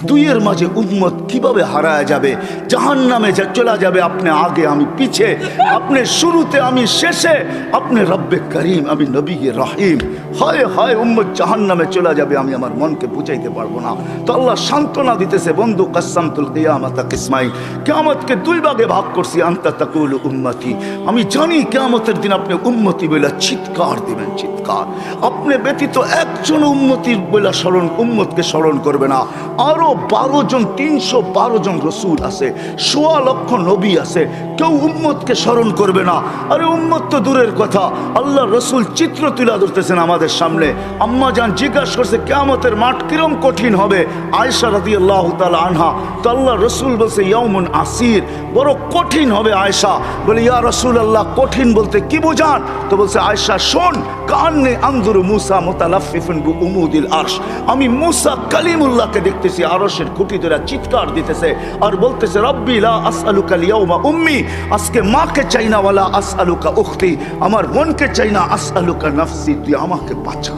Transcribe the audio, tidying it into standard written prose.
দুইয়ের মাঝে উম্মত কিভাবে হারায় যাবে, জাহান্নামে চলে যাবে। আপনি আগে আমি পিছে, আপনি শুরুতে আমি শেষে, আপনি রব্বে করিম আমি নবী রহিম। হয় হয় উম্মত জাহান্নামে চলে যাবে, আমি আমার মনকে বুঝাইতে পারবো না। তো আল্লাহ সান্ত্বনা দিতেছে, বন্ধু কাসসামতুল কিয়ামাতা কিসমাইন, কিয়ামতকে দুই ভাগে ভাগ করছি। আনতা তাকুলু উম্মতি, আমি জানি কিয়ামতের দিন আপনি উম্মতি বলে চিৎকার দিবেন, চিৎকার। আপনি ব্যতীত একজন উম্মতির বলে স্মরণ, উম্মতকে স্মরণ করবে না। আরো 12 জন, 312 জন রসুল আছে, 1.25 লক্ষ নবী আছে, কেউ উম্মতকে স্মরণ করবে না। আরে উম্মত তো দূরের কথা, আল্লাহ রসুল চিত্র তুলে ধরতেছেন আমাদের সামনে। আম্মা জান জিজ্ঞাসা করছে কিয়ামতের মাঠ কিরম কঠিন হবে, আয়েশা রাদিয়াল্লাহু তাআলা আনহা। তো আল্লাহ রসুল বলছে ইয়াউমুন আসির, বড় কঠিন হবে। আয়েশা বলে ইয়া রাসূলুল্লাহ, কঠিন বলতে কি বোঝান? তো বলছে আয়েশা শোন, কান্নে আনজুরু মুসা মুতালাফফিফুন বিউমুদিল আরশ, আমি মুসা কালিমুল্লাহকে দেখতেছি আরশের খুঁটি ধরে চিৎকার দিতেছে আর বলতেছে রব্বি লা আসআলুকা আল-ইয়াউমা উম্মি, আজকে মাকে চাই না, ওয়ালা আসআলুকা উখতি, আমার বোনকে চাই না, আসআলুকা নাফসি, তুই আমাকে বাঁচা।